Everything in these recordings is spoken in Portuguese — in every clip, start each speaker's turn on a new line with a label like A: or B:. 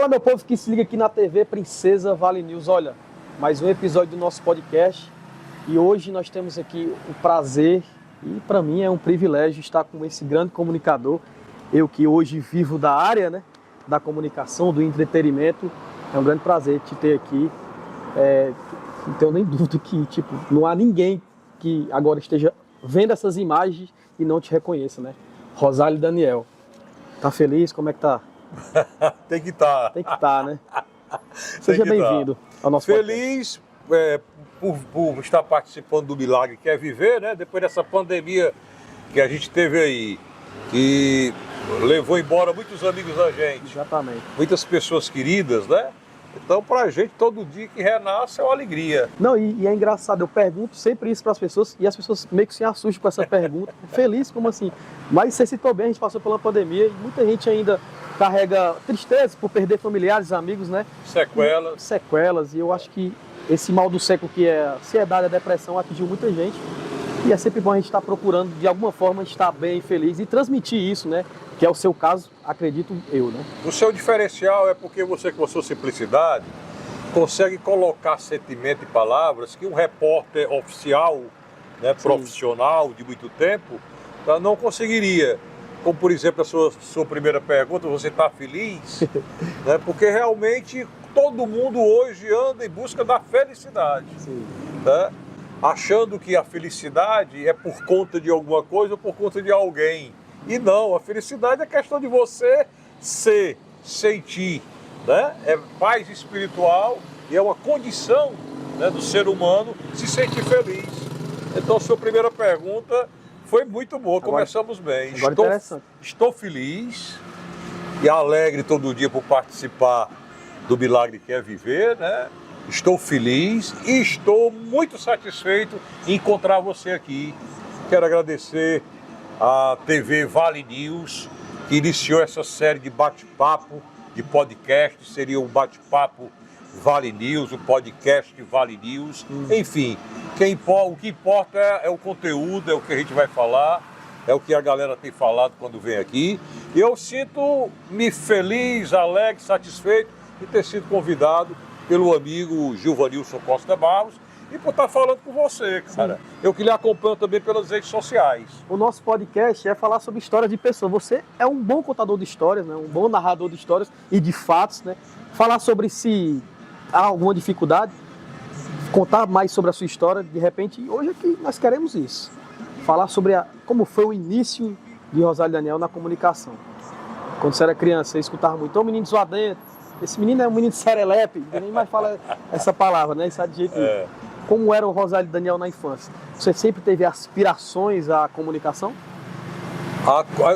A: Fala, meu povo que se liga aqui na TV Princesa Vale News. Olha, mais um episódio do nosso podcast. E hoje nós temos aqui o prazer, e para mim é um privilégio estar com esse grande comunicador. Eu que hoje vivo da área, né, da comunicação, do entretenimento. É um grande prazer te ter aqui. Não tenho nem dúvida que não há ninguém que agora esteja vendo essas imagens e não te reconheça, né? Rosali Daniel. Tá feliz? Como é que tá?
B: Tem que estar.
A: Tem que estar, né? Seja bem-vindo ao nosso
B: Feliz por estar participando do Milagre que é Viver, né? Depois dessa pandemia que a gente teve aí, que levou embora muitos amigos da gente.
A: Exatamente.
B: Muitas pessoas queridas, né? Então, pra gente, todo dia que renasce é uma alegria.
A: Não, e é engraçado, eu pergunto sempre isso para as pessoas e as pessoas meio que se assustam com essa pergunta. Feliz, como assim? Mas você citou bem, a gente passou pela pandemia e muita gente ainda carrega tristeza por perder familiares, amigos, né? Sequelas, e eu acho que esse mal do século que é a ansiedade, a depressão, atingiu muita gente. E é sempre bom a gente estar procurando, de alguma forma, estar bem, feliz e transmitir isso, né? Que é o seu caso, acredito eu, né?
B: O seu diferencial é porque você, com a sua simplicidade, consegue colocar sentimento e palavras que um repórter oficial, né, profissional de muito tempo, não conseguiria. Como, por exemplo, a sua primeira pergunta, você está feliz? Né? Porque realmente todo mundo hoje anda em busca da felicidade.
A: Sim.
B: Né? Achando que a felicidade é por conta de alguma coisa ou por conta de alguém. E não, a felicidade é questão de você sentir, né? É paz espiritual e é uma condição, né, do ser humano se sentir feliz. Então, a sua primeira pergunta foi muito boa, começamos bem. Estou feliz e alegre todo dia por participar do Milagre que é Viver, né? Estou feliz e estou muito satisfeito em encontrar você aqui. Quero agradecer a TV Vale News, que iniciou essa série de bate-papo, de podcast. Seria um bate-papo Vale News, o podcast Vale News. Enfim, o que importa é o conteúdo, é o que a gente vai falar, é o que a galera tem falado quando vem aqui. E eu sinto-me feliz, alegre, satisfeito de ter sido convidado pelo amigo Gilvanilson Costa Barros e por estar falando com você, cara. Sim. Eu que lhe acompanho também pelas redes sociais.
A: O nosso podcast é falar sobre histórias de pessoas. Você é um bom contador de histórias, né? Um bom narrador de histórias e de fatos, né? Falar sobre se há alguma dificuldade, contar mais sobre a sua história, de repente, hoje aqui nós queremos isso. Falar sobre como foi o início de Rosali Daniel na comunicação. Quando você era criança, você escutava muito, o menino zoadento, esse menino é um menino serelepe, nem mais fala essa palavra, né? Isso é de jeito nenhum. Como era o Rosali Daniel na infância? Você sempre teve aspirações à comunicação?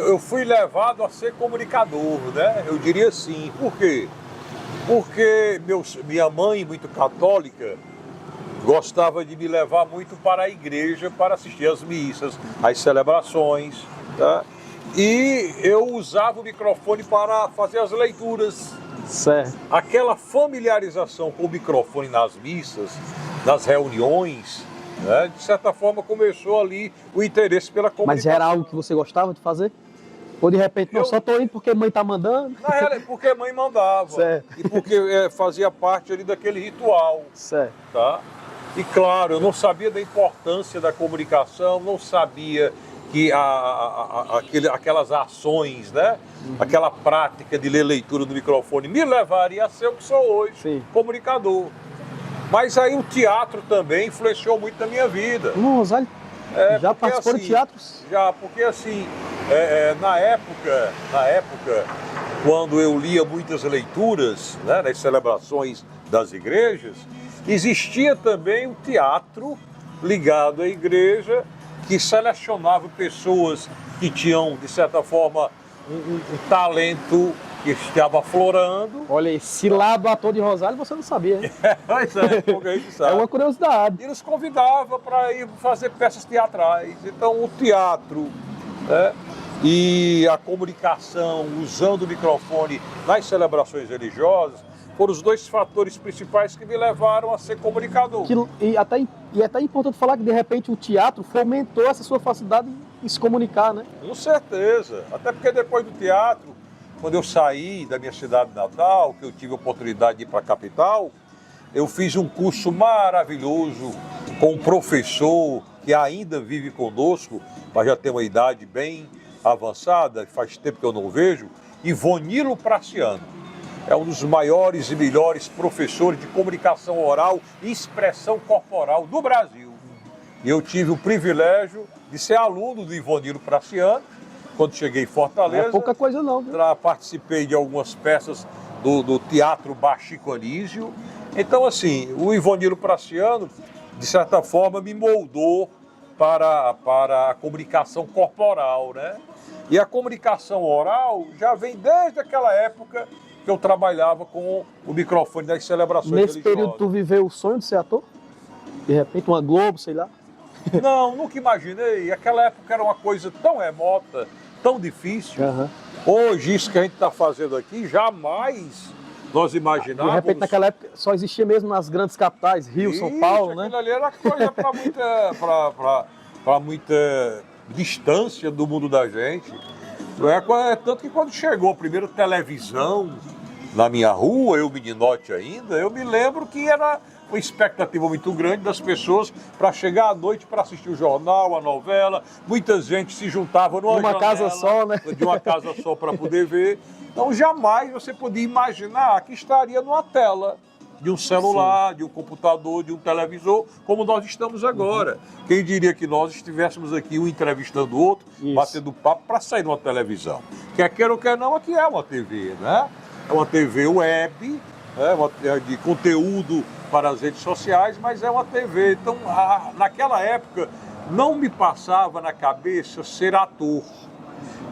B: Eu fui levado a ser comunicador, né? Eu diria sim. Por quê? Porque minha mãe, muito católica, gostava de me levar muito para a igreja para assistir às missas, às celebrações, tá? E eu usava o microfone para fazer as leituras.
A: Certo.
B: Aquela familiarização com o microfone nas missas, nas reuniões, né, de certa forma começou ali o interesse pela comunicação.
A: Mas era algo que você gostava de fazer? Ou de repente, só estou indo porque mãe está mandando?
B: Na realidade, porque a mãe mandava.
A: Certo.
B: E porque fazia parte ali daquele ritual.
A: Certo.
B: Tá? E claro, eu não sabia da importância da comunicação, não sabia que aquelas ações, né? Aquela prática de ler leitura do microfone me levaria a ser o que sou hoje,
A: sim,
B: comunicador. Mas aí o teatro também influenciou muito na minha vida.
A: Rosali, já participou de teatros?
B: Já, porque assim, na época, quando eu lia muitas leituras, né, nas celebrações das igrejas, existia também o teatro ligado à igreja, que selecionava pessoas que tinham, de certa forma, um talento que estava aflorando.
A: Olha aí, se lá do ator de Rosali, você não sabia, hein?
B: Mas porque a gente sabe.
A: É uma curiosidade.
B: E nos convidava para ir fazer peças teatrais. Então, o teatro, né, e a comunicação, usando o microfone nas celebrações religiosas, foram os dois fatores principais que me levaram a ser comunicador.
A: E é até importante falar que, de repente, o teatro fomentou essa sua facilidade em se comunicar, né?
B: Com certeza. Até porque depois do teatro, quando eu saí da minha cidade natal, que eu tive a oportunidade de ir para a capital, eu fiz um curso maravilhoso com um professor que ainda vive conosco, mas já tem uma idade bem avançada, faz tempo que eu não vejo, Ivonilo Praciano. É um dos maiores e melhores professores de comunicação oral e expressão corporal do Brasil. E eu tive o privilégio de ser aluno do Ivonilo Praciano, quando cheguei em Fortaleza.
A: Não é pouca coisa não, viu?
B: Participei de algumas peças do Teatro Bachico Anísio. Então, assim, o Ivonilo Praciano, de certa forma, me moldou para a comunicação corporal, né? E a comunicação oral já vem desde aquela época que eu trabalhava com o microfone das celebrações
A: Nesse
B: religiosas.
A: período tu viveu o sonho de ser ator? De repente uma Globo, sei lá?
B: Não, nunca imaginei. Aquela época era uma coisa tão remota, tão difícil.
A: Uhum.
B: Hoje, isso que a gente está fazendo aqui, jamais nós imaginávamos.
A: De repente naquela época só existia mesmo nas grandes capitais, Rio, São Paulo, né?
B: Aquilo ali era coisa para muita distância do mundo da gente. Tanto que quando chegou a primeira televisão na minha rua, eu meninote ainda, eu me lembro que era uma expectativa muito grande das pessoas para chegar à noite para assistir o jornal, a novela. Muita gente se juntava numa
A: casa só, né?
B: De uma casa só para poder ver. Então jamais você podia imaginar que estaria numa tela de um celular, sim, de um computador, de um televisor, como nós estamos agora. Uhum. Quem diria que nós estivéssemos aqui um entrevistando o outro, isso, batendo papo para sair numa televisão. Quer queira ou quer não, aqui é uma TV, né? É uma TV web, é de conteúdo para as redes sociais, mas é uma TV. Então, naquela época, não me passava na cabeça ser ator.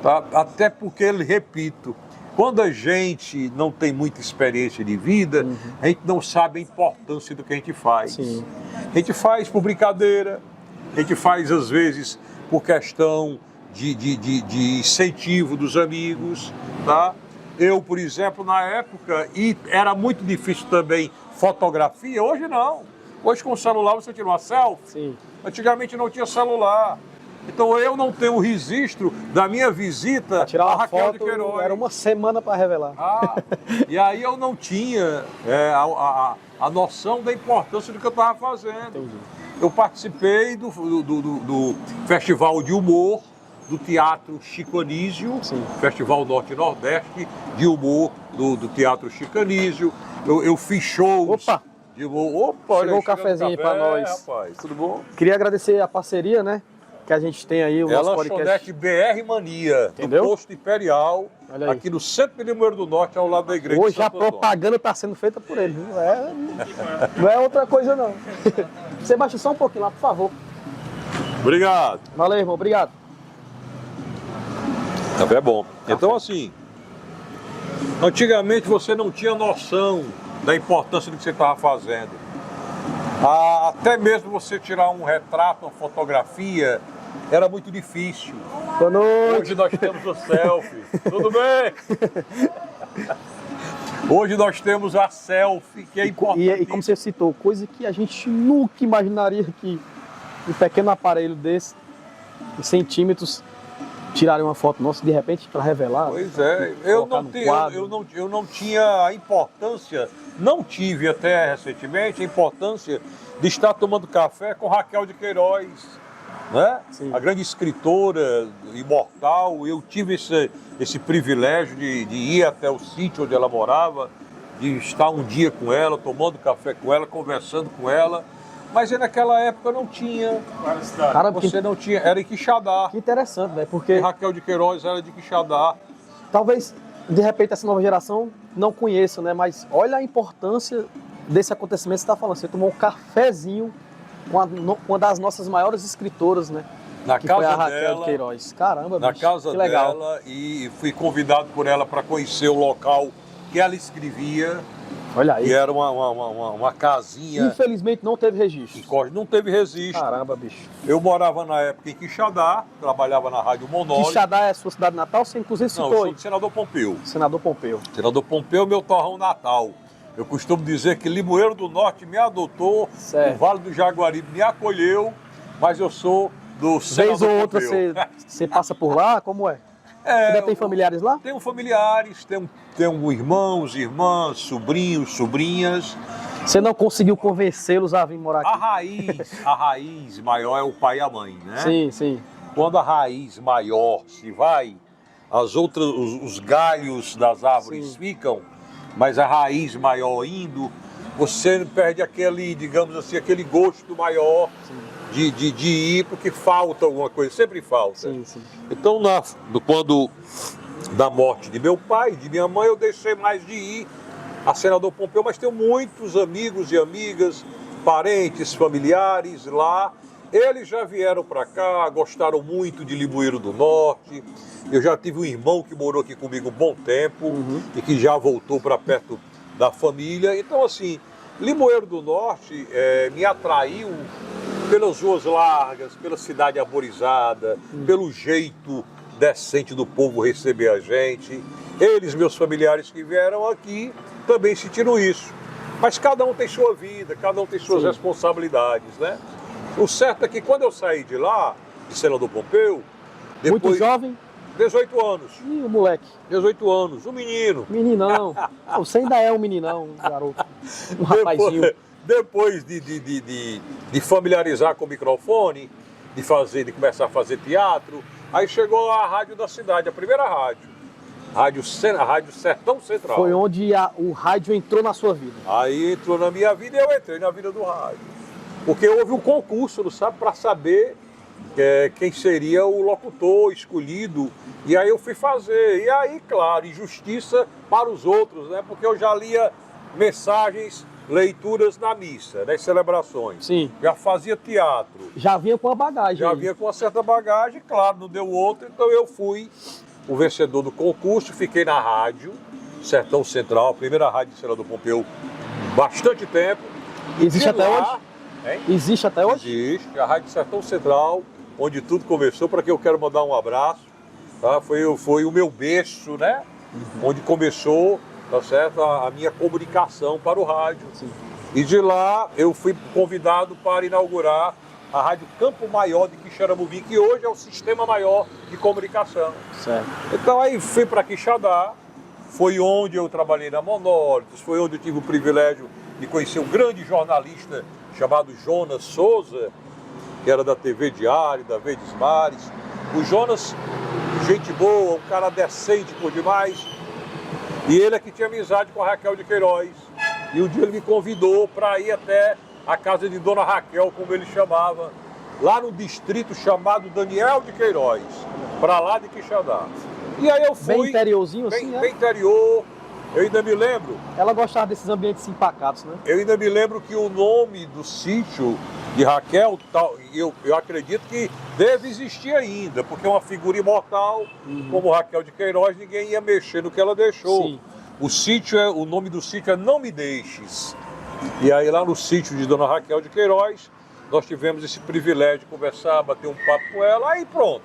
B: Tá? Até porque, repito, quando a gente não tem muita experiência de vida, uhum, a gente não sabe a importância do que a gente faz.
A: Sim.
B: A gente faz por brincadeira, a gente faz às vezes por questão de incentivo dos amigos, tá? Eu, por exemplo, na época, e era muito difícil também fotografia, hoje não. Hoje com o celular você tira uma selfie. Sim. Antigamente não tinha celular. Então eu não tenho o registro da minha visita
A: a Raquel de Queiroz. Era uma semana para revelar.
B: E aí eu não tinha a noção da importância do que eu estava fazendo. Entendi. Eu participei do Festival de Humor do Teatro Chico Anísio, Festival Norte e Nordeste de Humor do Teatro Chico Anísio. Eu fiz shows.
A: Opa!
B: De humor. Opa,
A: chegou o cafezinho para nós.
B: Rapaz, tudo bom?
A: Queria agradecer a parceria, né? Que a gente tem aí, o nosso
B: podcast BR Mania, entendeu? Do Posto Imperial, aqui no centro de Limoeiro do Norte, ao lado da igreja.
A: Hoje a propaganda está sendo feita por ele, não é outra coisa não. Você baixa só um pouquinho lá, por favor.
B: Obrigado.
A: Valeu, irmão, obrigado.
B: Café é bom. Então, assim, antigamente você não tinha noção da importância do que você estava fazendo. Até mesmo você tirar um retrato, uma fotografia, era muito difícil.
A: Boa noite.
B: Hoje nós temos o selfie. Tudo bem? Hoje nós temos a selfie, que é importante.
A: E como você citou, coisa que a gente nunca imaginaria que um pequeno aparelho desse, de centímetros, tirarem uma foto nossa de repente para revelar.
B: Pois é, eu não tinha a importância, não tive até recentemente a importância de estar tomando café com Raquel de Queiroz, né? A grande escritora imortal. Eu tive esse privilégio de ir até o sítio onde ela morava, de estar um dia com ela, tomando café com ela, conversando com ela. Mas naquela época não tinha.
A: Cara,
B: você não tinha, era em Quixadá.
A: Que interessante, né? Porque
B: e Raquel de Queiroz era de Quixadá.
A: Talvez, de repente, essa nova geração não conheça, né? Mas olha a importância desse acontecimento que você está falando. Você tomou um cafezinho com uma das nossas maiores escritoras, né?
B: Na
A: que
B: casa
A: foi a Raquel
B: dela,
A: de Queiroz. Caramba,
B: na
A: bicho,
B: casa
A: que legal.
B: dela, e fui convidado por ela para conhecer o local que ela escrevia.
A: Olha aí.
B: E era uma casinha.
A: Infelizmente não teve registro.
B: Não teve registro.
A: Caramba, bicho.
B: Eu morava na época em Quixadá, trabalhava na Rádio Monólito.
A: Quixadá é a sua cidade natal? Você inclusive citou.
B: Não, eu sou de Senador Pompeu.
A: Senador Pompeu.
B: Senador Pompeu, meu torrão natal. Eu costumo dizer que Limoeiro do Norte me adotou, o Vale do Jaguaribe me acolheu, mas eu sou do Senador
A: Vez ou outra
B: Pompeu.
A: você passa por lá? Como é? Ainda tem familiares lá?
B: Tenho familiares, tenho irmãos, irmãs, sobrinhos, sobrinhas.
A: Você não conseguiu convencê-los a vir morar aqui?
B: A raiz maior é o pai e a mãe, né?
A: Sim, sim.
B: Quando a raiz maior se vai, os galhos das árvores
A: Sim.
B: ficam, mas a raiz maior indo, você perde aquele, digamos assim, aquele gosto maior de ir, porque falta alguma coisa, sempre falta.
A: Sim, sim.
B: Então, quando da morte de meu pai, de minha mãe, eu deixei mais de ir a Senador Pompeu, mas tenho muitos amigos e amigas, parentes, familiares lá. Eles já vieram para cá, gostaram muito de Limoeiro do Norte. Eu já tive um irmão que morou aqui comigo um bom tempo e que já voltou para perto da família. Então, assim, Limoeiro do Norte me atraiu pelas ruas largas, pela cidade arborizada, pelo jeito decente do povo receber a gente. Eles, meus familiares que vieram aqui, também sentiram isso. Mas cada um tem sua vida, cada um tem suas responsabilidades, né? O certo é que quando eu saí de lá, de Senador Pompeu, depois...
A: Muito jovem?
B: 18 anos.
A: Ih, o moleque.
B: 18 anos, um menino.
A: Meninão. Você ainda é um meninão, um garoto. Um rapazinho.
B: Depois de familiarizar com o microfone, de começar a fazer teatro, aí chegou a rádio da cidade, a primeira rádio. A Rádio Sertão Central.
A: Foi onde o rádio entrou na sua vida.
B: Aí entrou na minha vida e eu entrei na vida do rádio. Porque houve um concurso, sabe, para saber quem seria o locutor escolhido. E aí eu fui fazer. E aí, claro, injustiça para os outros, né? Porque eu já lia mensagens, leituras na missa, nas celebrações.
A: Sim.
B: Já fazia teatro.
A: Já vinha com a bagagem.
B: Já
A: aí.
B: vinha com uma certa bagagem, claro, não deu outra. Então eu fui o vencedor do concurso, fiquei na rádio Sertão Central, a primeira rádio de Senador Pompeu, bastante tempo.
A: Existe até hoje?
B: Hein?
A: Existe até hoje?
B: Existe, a Rádio Sertão Central, onde tudo começou, para quem eu quero mandar um abraço. Tá? Foi o meu berço, né? Onde começou, tá certo, a minha comunicação para o rádio.
A: Sim.
B: E de lá eu fui convidado para inaugurar a Rádio Campo Maior de Quixeramobim, que hoje é o sistema maior de comunicação.
A: Certo.
B: Então aí fui para Quixadá, foi onde eu trabalhei na Monólitos, foi onde eu tive o privilégio de conhecer um grande jornalista chamado Jonas Souza, que era da TV Diário, da Verdes Mares. O Jonas, gente boa, um cara decente por demais, e ele é que tinha amizade com a Raquel de Queiroz. E um dia ele me convidou para ir até a casa de Dona Raquel, como ele chamava, lá no distrito chamado Daniel de Queiroz, para lá de Quixadá. E aí eu fui...
A: Bem interiorzinho assim, né?
B: Bem interior. Eu ainda me lembro...
A: Ela gostava desses ambientes empacados, né?
B: Eu ainda me lembro que o nome do sítio de Raquel, eu acredito que deve existir ainda, porque é uma figura imortal, como Raquel de Queiroz, ninguém ia mexer no que ela deixou.
A: Sim.
B: O nome do sítio é Não Me Deixes. E aí lá no sítio de Dona Raquel de Queiroz, nós tivemos esse privilégio de conversar, bater um papo com ela, aí pronto.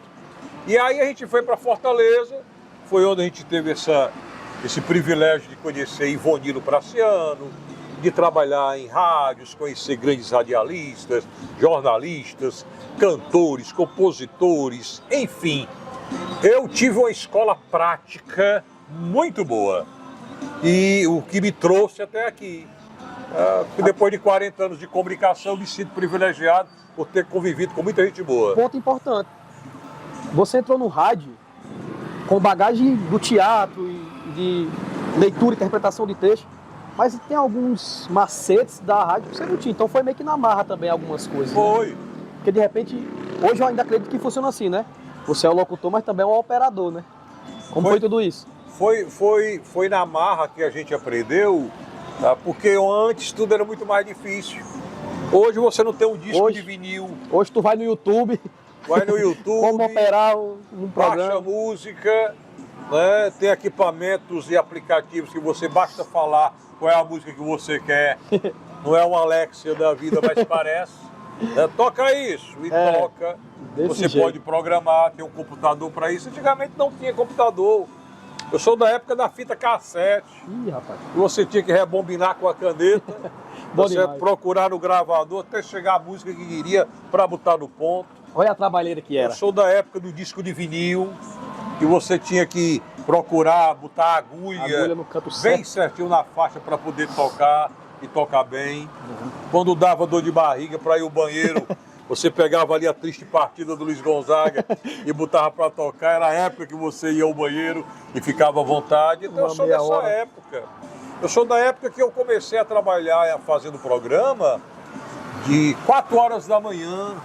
B: E aí a gente foi para Fortaleza, foi onde a gente teve esse privilégio de conhecer Ivonilo Praciano, de trabalhar em rádios, conhecer grandes radialistas, jornalistas, cantores, compositores, enfim. Eu tive uma escola prática muito boa e o que me trouxe até aqui. Depois de 40 anos de comunicação, me sinto privilegiado por ter convivido com muita gente boa.
A: Ponto importante. Você entrou no rádio com bagagem do teatro e de leitura e interpretação de texto, mas tem alguns macetes da rádio que você não tinha. Então foi meio que na marra também algumas coisas.
B: Foi.
A: Né? Porque de repente, hoje eu ainda acredito que funciona assim, né? Você é o locutor, mas também é o operador, né? Como foi tudo isso?
B: Foi na marra que a gente aprendeu, tá? Porque antes tudo era muito mais difícil. Hoje você não tem um disco de vinil.
A: Hoje tu vai no YouTube. Como operar um programa.
B: Baixa música, né? Tem equipamentos e aplicativos que você basta falar qual é a música que você quer. Não é uma Alexia da vida, mas parece. Né? Toca isso e toca. Você
A: jeito.
B: Pode programar, tem um computador para isso. Antigamente não tinha computador. Eu sou da época da fita cassete.
A: Ih, rapaz.
B: Você tinha que rebombinar com a caneta. Você
A: demais.
B: Procurar no gravador até chegar a música que queria para botar no ponto.
A: Olha a trabalheira que era.
B: Eu sou da época do disco de vinil. que você tinha que procurar botar a
A: Agulha no canto
B: bem
A: certo.
B: certinho na faixa para poder tocar e tocar bem. Quando dava dor de barriga para ir ao banheiro, você pegava ali a triste partida do Luiz Gonzaga e botava para tocar. Era a época que você ia ao banheiro e ficava à vontade. Então eu sou
A: meia
B: dessa
A: hora.
B: época. Eu sou da época que eu comecei a trabalhar fazendo programa de 4 horas da manhã.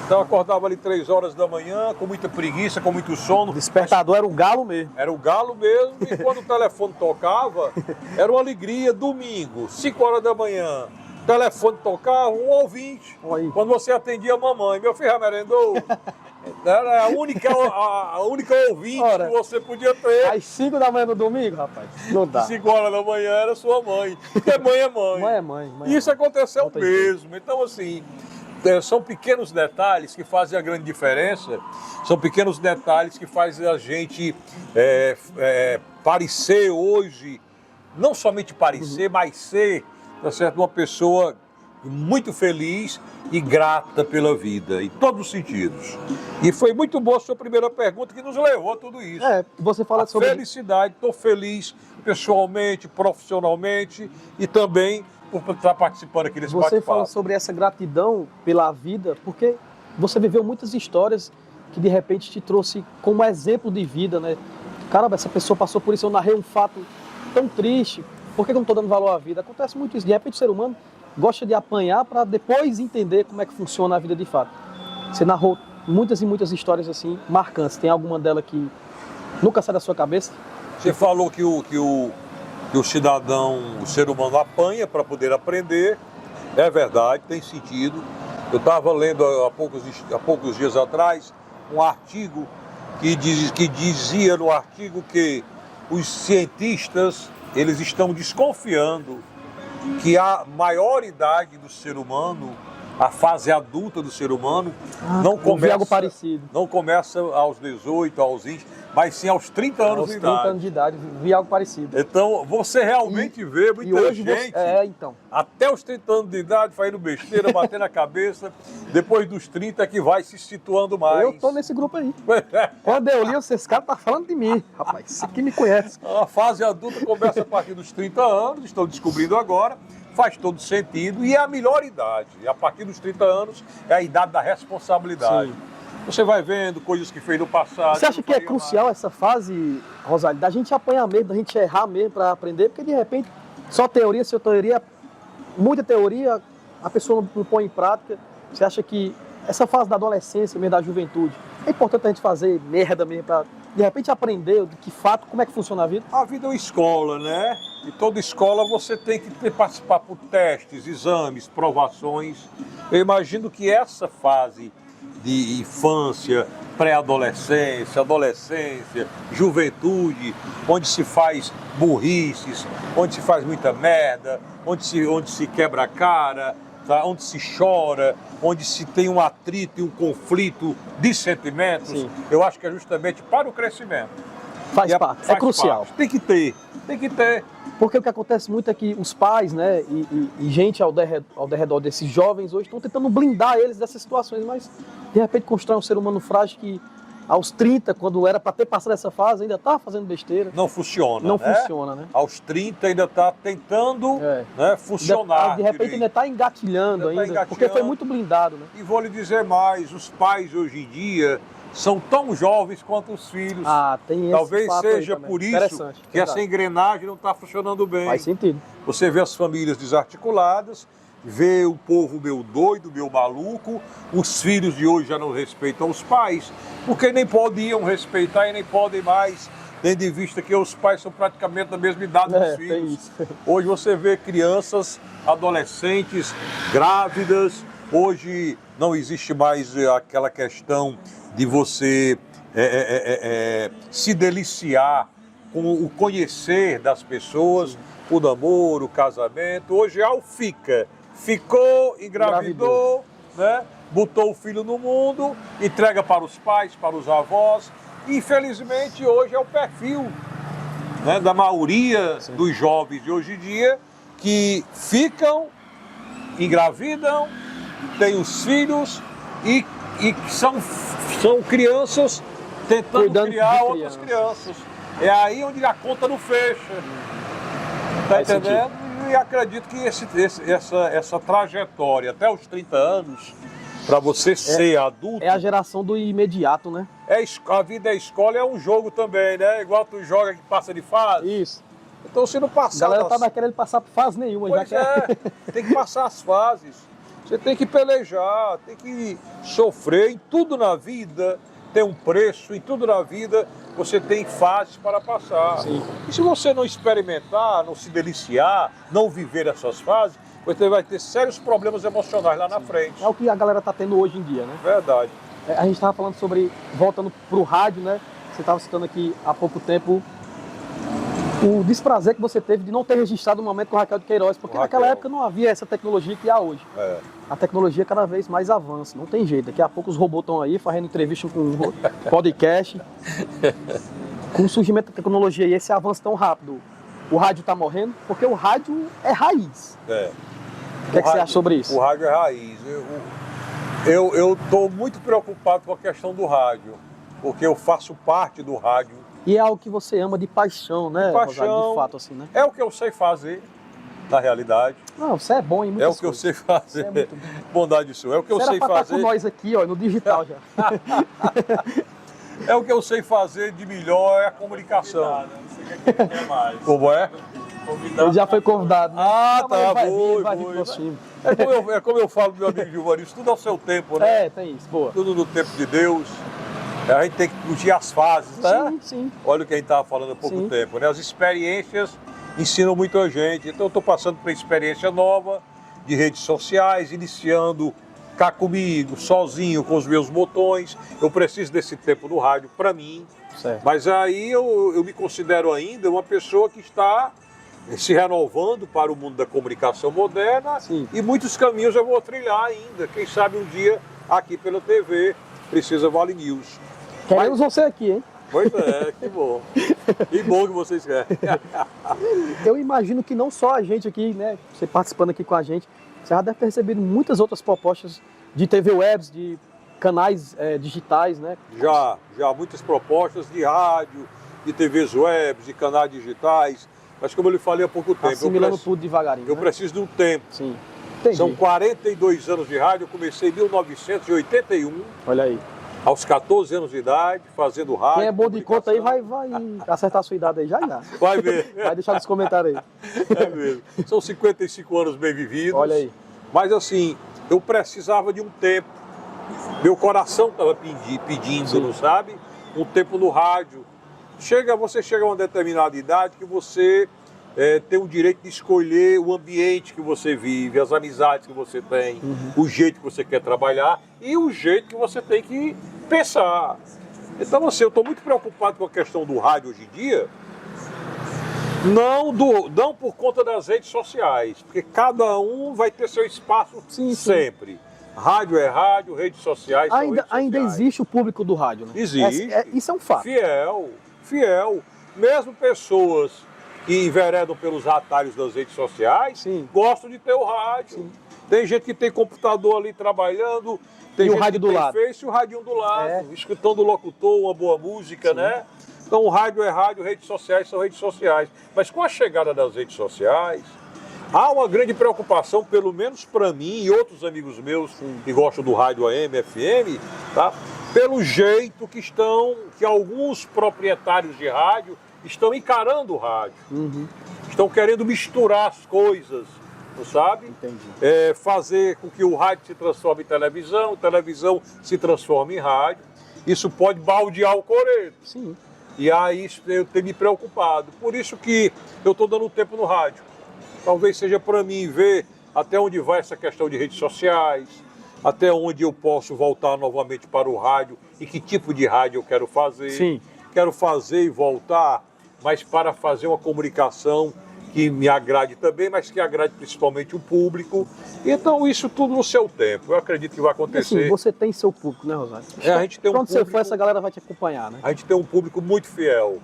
B: Então eu acordava ali 3 horas da manhã, com muita preguiça, com muito sono.
A: O despertador era o galo mesmo.
B: Era o galo mesmo, e quando o telefone tocava, era uma alegria. Domingo, 5 horas da manhã, o telefone tocava, um ouvinte.
A: Olha aí.
B: Quando você atendia a mamãe, meu filho já merendou. Era a única ouvinte
A: Ora.
B: que você podia ter.
A: Às 5 da manhã no domingo, rapaz, não dá.
B: 5 horas da manhã era sua mãe. Porque mãe é mãe.
A: Mãe é mãe. Mãe
B: Isso
A: é mãe.
B: aconteceu
A: Não tem jeito.
B: mesmo. Então, assim, são pequenos detalhes que fazem a grande diferença. São pequenos detalhes que fazem a gente parecer hoje, não somente parecer, mas ser, tá certo, uma pessoa muito feliz e grata pela vida, em todos os sentidos. E foi muito boa a sua primeira pergunta que nos levou a tudo isso.
A: Você fala
B: A
A: sobre...
B: felicidade, estou feliz pessoalmente, profissionalmente e também por estar participando aqui desse
A: Você
B: bate-papo.
A: fala sobre essa gratidão pela vida, porque você viveu muitas histórias que de repente te trouxe como exemplo de vida, né? Caramba, essa pessoa passou por isso, eu narrei um fato tão triste, por que eu não estou dando valor à vida? Acontece muito isso, de repente o ser humano gosta de apanhar para depois entender como é que funciona a vida de fato. Você narrou muitas e muitas histórias assim, marcantes, tem alguma delas que nunca sai da sua cabeça?
B: Você falou que o cidadão, o ser humano apanha para poder aprender. É verdade, tem sentido. Eu estava lendo há poucos dias atrás um artigo que dizia no artigo que os cientistas eles estão desconfiando que a maioridade do ser humano, a fase adulta do ser humano, não
A: vi algo parecido.
B: não começa aos 18, aos 20, mas sim aos 30 anos
A: Aos
B: de
A: 30
B: idade.
A: anos de idade, vi algo parecido.
B: Então, você realmente vê
A: E
B: muita
A: hoje
B: gente,
A: então.
B: até os 30 anos de idade, fazendo besteira, batendo a cabeça, depois dos 30 que vai se situando mais.
A: Eu tô nesse grupo aí. Quando eu li, esses caras tá falando de mim, rapaz. Esse aqui me conhece.
B: A fase adulta começa a partir dos 30 anos, estão descobrindo agora, faz todo sentido, e é a melhor idade. E a partir dos 30 anos é a idade da responsabilidade.
A: Sim.
B: Você vai vendo coisas que fez no passado.
A: Você acha que é
B: faria
A: crucial
B: mais.
A: essa fase, Rosário, da gente apanhar mesmo, da gente errar mesmo para aprender? Porque de repente, só teoria, muita teoria, a pessoa não põe em prática. Você acha que essa fase da adolescência, mesmo da juventude, é importante a gente fazer merda mesmo para de repente aprender de que fato, como é que funciona a vida?
B: A vida é uma escola, né? E toda escola você tem que participar por testes, exames, provações. Eu imagino que essa fase de infância, pré-adolescência, adolescência, juventude, onde se faz burrices, onde se faz muita merda, onde se quebra a cara, tá? Onde se chora, onde se tem um atrito e um conflito de sentimentos,
A: Sim.
B: eu acho que é justamente para o crescimento.
A: Faz
B: E
A: parte, é
B: faz
A: crucial.
B: parte. Tem que ter.
A: Porque o que acontece muito é que os pais, né, e gente ao derredor desses jovens hoje estão tentando blindar eles dessas situações, mas de repente constrói um ser humano frágil que aos 30, quando era para ter passado essa fase, ainda está fazendo besteira.
B: Não funciona,
A: Não
B: né?
A: funciona, né?
B: Aos 30 ainda está tentando né, funcionar.
A: De repente
B: direito.
A: ainda está engatilhando
B: Ainda tá
A: ainda, porque foi muito blindado, né?
B: E vou lhe dizer mais, os pais hoje em dia são tão jovens quanto os filhos.
A: Ah, tem esse
B: Talvez
A: fato aí
B: seja
A: também.
B: por isso
A: Interessante,
B: que
A: verdade.
B: essa engrenagem não está funcionando bem.
A: Faz sentido.
B: Você vê as famílias desarticuladas, vê o povo meio doido, meio maluco, os filhos de hoje já não respeitam os pais, porque nem podiam respeitar e nem podem mais, tendo em vista que os pais são praticamente da mesma idade dos
A: Tem
B: filhos.
A: isso.
B: Hoje você vê crianças, adolescentes, grávidas, hoje não existe mais aquela questão de você se deliciar com o conhecer das pessoas, o namoro, o casamento. Hoje é o ficou, engravidou, né? Botou o filho no mundo, entrega para os pais, para os avós. Infelizmente hoje é o perfil, né, da maioria dos jovens de hoje em dia que ficam, engravidam, têm os filhos e são crianças tentando
A: Cuidando
B: criar
A: de
B: outras crianças. É aí onde a conta não fecha. Tá
A: Faz
B: entendendo? E acredito que essa trajetória até os 30 anos, para você ser adulto.
A: É a geração do imediato, né?
B: A vida é escola, é um jogo também, né? Igual tu joga que passa de fase.
A: Isso.
B: Então se não
A: A
B: passar.
A: galera tá não querendo passar por fase nenhuma,
B: Pois
A: já quer.
B: tem que passar as fases. Você tem que pelejar, tem que sofrer em tudo na vida, tem um preço, em tudo na vida você tem fases para passar.
A: Sim.
B: E se você não experimentar, não se deliciar, não viver essas fases, você vai ter sérios problemas emocionais lá na frente.
A: É o que a galera tá tendo hoje em dia, né?
B: Verdade.
A: A gente tava falando sobre, voltando pro rádio, né? Você tava citando aqui há pouco tempo o desprazer que você teve de não ter registrado o momento com o Raquel de Queiroz, porque
B: Com
A: naquela
B: Raquel.
A: época não havia essa tecnologia que há hoje.
B: É.
A: A tecnologia cada vez mais avança, não tem jeito. Daqui a pouco os robôs estão aí fazendo entrevista com um podcast. Com o surgimento da tecnologia e esse avanço tão rápido, o rádio está morrendo, porque o rádio é raiz.
B: É.
A: O que, é que você acha sobre isso?
B: O rádio é raiz. Eu estou muito preocupado com a questão do rádio, porque eu faço parte do rádio.
A: E é algo que você ama de paixão, né,
B: Paixão.
A: Rosário? De fato, assim, né?
B: É o que eu sei fazer, na realidade.
A: Não, você é bom em muitas
B: É o que eu
A: coisas.
B: sei fazer.
A: É muito bom.
B: Bondade sua. É o que eu
A: Você
B: sei
A: era pra estar
B: fazer.
A: com nós aqui, ó, no digital já.
B: É o que eu sei fazer de melhor, é a comunicação.
C: Você quer mais?
B: Como é?
A: Ele já foi convidado, né?
B: Ah,
A: Não, mas
B: tá,
A: ele vai vir,
B: vou,
A: ele vai vir
B: vou.
A: pro nosso time.
B: É como eu falo pro meu amigo Gilvanis, tudo ao seu tempo, né?
A: É, tem isso, boa.
B: Tudo no tempo de Deus. A gente tem que curtir as fases, né?
A: Sim, sim.
B: Olha o que a gente estava falando há pouco
A: Sim.
B: tempo, né? As experiências ensinam muito a gente. Então eu estou passando por uma experiência nova de redes sociais, iniciando cá comigo, sozinho, com os meus botões. Eu preciso desse tempo no rádio para mim.
A: Certo.
B: Mas aí eu me considero ainda uma pessoa que está se renovando para o mundo da comunicação moderna.
A: Sim.
B: E muitos caminhos eu vou trilhar ainda. Quem sabe um dia aqui pela TV Precisa Vale News.
A: Queremos você aqui, hein?
B: Pois é, que bom. Que bom que vocês querem.
A: Eu imagino que não só a gente aqui, né, você participando aqui com a gente, você já deve ter recebido muitas outras propostas de TV Webs, de canais digitais, né?
B: Já muitas propostas de rádio, de TVs webs, de canais digitais. Mas como eu lhe falei há pouco tempo,
A: Assimilando tudo devagarinho,
B: eu
A: né?
B: preciso de um tempo.
A: Sim. Entendi.
B: São 42 anos de rádio, eu comecei em 1981,
A: Olha aí.
B: aos 14 anos de idade, fazendo rádio.
A: Quem é bom de conta aí vai
B: comunicação.
A: acertar a sua idade aí já.
B: Vai ver.
A: Vai deixar nos comentários aí.
B: É mesmo. São 55 anos bem vividos.
A: Olha aí.
B: Mas assim, eu precisava de um tempo. Meu coração estava pedindo,
A: Sim.
B: não sabe? Um tempo no rádio. Você chega a uma determinada idade que você tem o direito de escolher o ambiente que você vive, as amizades que você tem, o jeito que você quer trabalhar e o jeito que você tem que pensar. Então, assim, eu estou muito preocupado com a questão do rádio hoje em dia, não por conta das redes sociais, porque cada um vai ter seu espaço
A: Sim, sim.
B: sempre. Rádio é rádio, redes sociais são redes
A: Ainda
B: sociais.
A: existe o público do rádio, né?
B: Existe.
A: Isso é um fato.
B: Fiel. Mesmo pessoas que enveredam pelos atalhos das redes sociais,
A: Sim.
B: gostam de ter o rádio.
A: Sim.
B: Tem gente que tem computador ali trabalhando, tem
A: E o
B: gente
A: rádio
B: que
A: do
B: tem
A: lado.
B: Face e o radinho do lado,
A: É.
B: escutando o locutor, uma boa música, né? Então o rádio é rádio, redes sociais são redes sociais. Mas com a chegada das redes sociais, há uma grande preocupação, pelo menos para mim e outros amigos meus que gostam do rádio AM, FM, tá? Pelo jeito que alguns proprietários de rádio estão encarando o rádio. Estão querendo misturar as coisas, não sabe?
A: Entendi.
B: Fazer com que o rádio se transforme em televisão, a televisão se transforme em rádio. Isso pode baldear o coreto.
A: Sim.
B: E aí eu tenho me preocupado. Por isso que eu estou dando tempo no rádio. Talvez seja para mim ver até onde vai essa questão de redes sociais, até onde eu posso voltar novamente para o rádio e que tipo de rádio eu quero fazer.
A: Sim.
B: Quero fazer e voltar, mas para fazer uma comunicação que me agrade também, mas que agrade principalmente o público. Então isso tudo no seu tempo. Eu acredito que vai
A: E assim,
B: acontecer.
A: você tem seu público, né, Rosário?
B: A gente tem um
A: Pra onde você
B: público-
A: for, essa galera vai te acompanhar, né?
B: A gente tem um público muito fiel.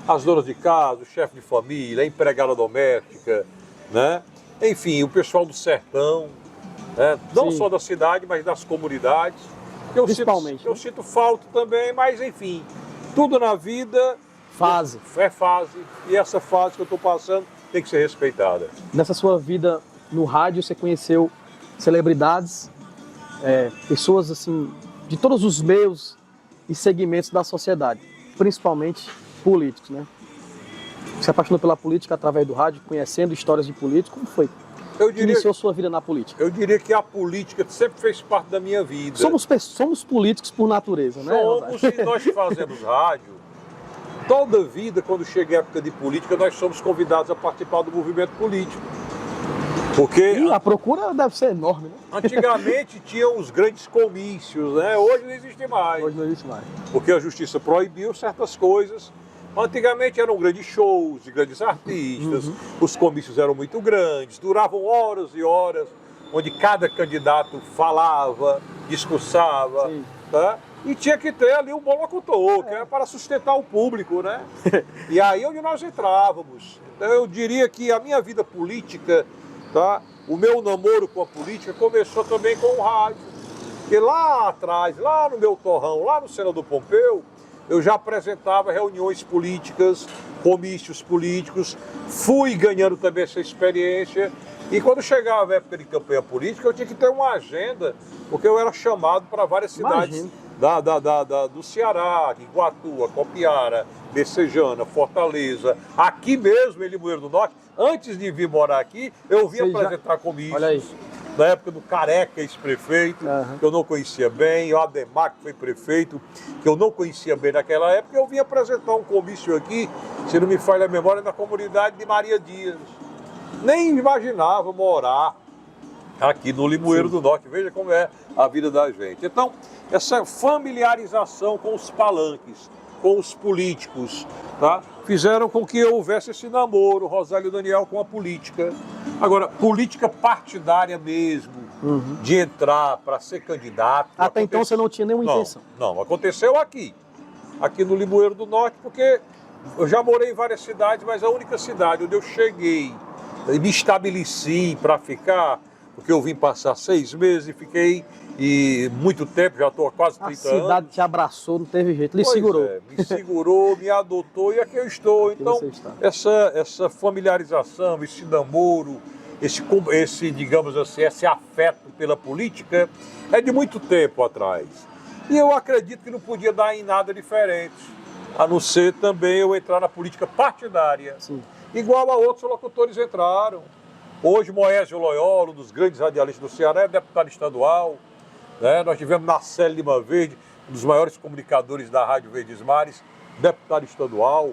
B: As donas de casa, o chefe de família, a empregada doméstica, né? Enfim, o pessoal do sertão, né? Não
A: Sim.
B: só da cidade, mas das comunidades.
A: Principalmente,
B: eu sinto falta também, mas enfim, tudo na vida
A: Fase.
B: é fase, e essa fase que eu estou passando tem que ser respeitada.
A: Nessa sua vida no rádio, você conheceu celebridades, pessoas assim, de todos os meios e segmentos da sociedade, principalmente políticos, né? Você se apaixonou pela política através do rádio, conhecendo histórias de políticos, como foi?
B: Eu
A: Que iniciou sua vida na política?
B: Eu diria que a política sempre fez parte da minha vida.
A: Somos políticos por natureza, né?
B: Somos, e nós que fazemos rádio, toda vida, quando chega a época de política, nós somos convidados a participar do movimento político. Porque
A: E a procura deve ser enorme, né?
B: antigamente tinham os grandes comícios, né? Hoje não existe mais.
A: Hoje não existe mais.
B: Porque a justiça proibiu certas coisas. Antigamente eram grandes shows de grandes artistas, os comícios eram muito grandes, duravam horas e horas, onde cada candidato falava, discursava, tá? E tinha que ter ali um bom locutor, que era para sustentar o público, né? E aí onde nós entrávamos. Então eu diria que a minha vida política, tá? O meu namoro com a política começou também com o rádio. Porque lá atrás, lá no meu torrão, lá no Senador Pompeu, eu já apresentava reuniões políticas, comícios políticos, fui ganhando também essa experiência. E quando chegava a época de campanha política, eu tinha que ter uma agenda, porque eu era chamado para várias cidades do Ceará, Iguatu, Acopiara, Messejana, Fortaleza, aqui mesmo em Limoeiro do Norte. Antes de vir morar aqui, eu vim apresentar comícios.
A: Olha aí.
B: Na época do Careca, ex-prefeito, que eu não conhecia bem, o Ademar, que foi prefeito, que eu não conhecia bem naquela época, eu vim apresentar um comício aqui, se não me falha a memória, na comunidade de Maria Dias. Nem imaginava morar aqui no Limoeiro do Norte. Veja como é a vida da gente. Então, essa familiarização com os palanques, com os políticos, tá? Fizeram com que houvesse esse namoro, Rosélio Daniel, com a política. Agora, política partidária mesmo, de entrar para ser candidato.
A: Até então você não tinha nenhuma intenção?
B: Não, aconteceu aqui no Limoeiro do Norte, porque eu já morei em várias cidades, mas a única cidade onde eu cheguei e me estabeleci para ficar, porque eu vim passar 6 meses e fiquei muito tempo, já estou há quase 30 anos.
A: A cidade te abraçou, não teve jeito, segurou.
B: Me segurou, me adotou e aqui eu estou. Então, essa familiarização, esse namoro, esse, digamos assim, esse afeto pela política é de muito tempo atrás. E eu acredito que não podia dar em nada diferente, a não ser também eu entrar na política partidária.
A: Sim.
B: Igual a outros locutores entraram. Hoje, Moésio Loyola, um dos grandes radialistas do Ceará, é deputado estadual. Né? Nós tivemos Narcélio Lima Verde, um dos maiores comunicadores da Rádio Verdes Mares, deputado estadual.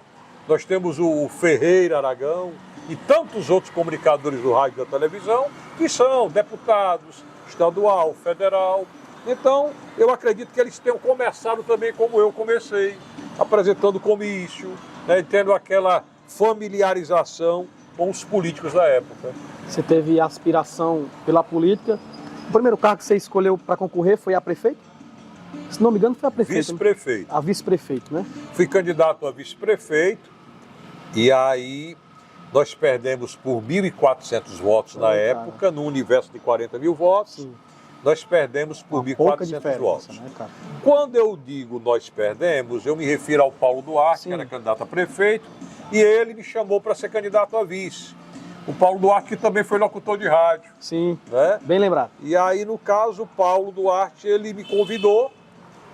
B: Nós temos o Ferreira Aragão e tantos outros comunicadores do rádio e da televisão que são deputados estadual, federal. Então, eu acredito que eles tenham começado também como eu comecei, apresentando comício, né? Tendo aquela familiarização com os políticos da época.
A: Você teve aspiração pela política. O primeiro cargo que você escolheu para concorrer foi a prefeito? Se não me engano, foi a prefeito.
B: Vice-prefeito.
A: A vice-prefeito, né?
B: Fui candidato a vice-prefeito e aí nós perdemos por 1.400 votos na época, no universo de 40 mil votos.
A: Sim.
B: Nós perdemos por 1.400 votos.
A: Né, cara?
B: Quando eu digo nós perdemos, eu me refiro ao Paulo Duarte, que era candidato a prefeito, e ele me chamou para ser candidato a vice. O Paulo Duarte, que também foi locutor de rádio.
A: Sim,
B: né?
A: Bem lembrado.
B: E aí, no caso, o Paulo Duarte, ele me convidou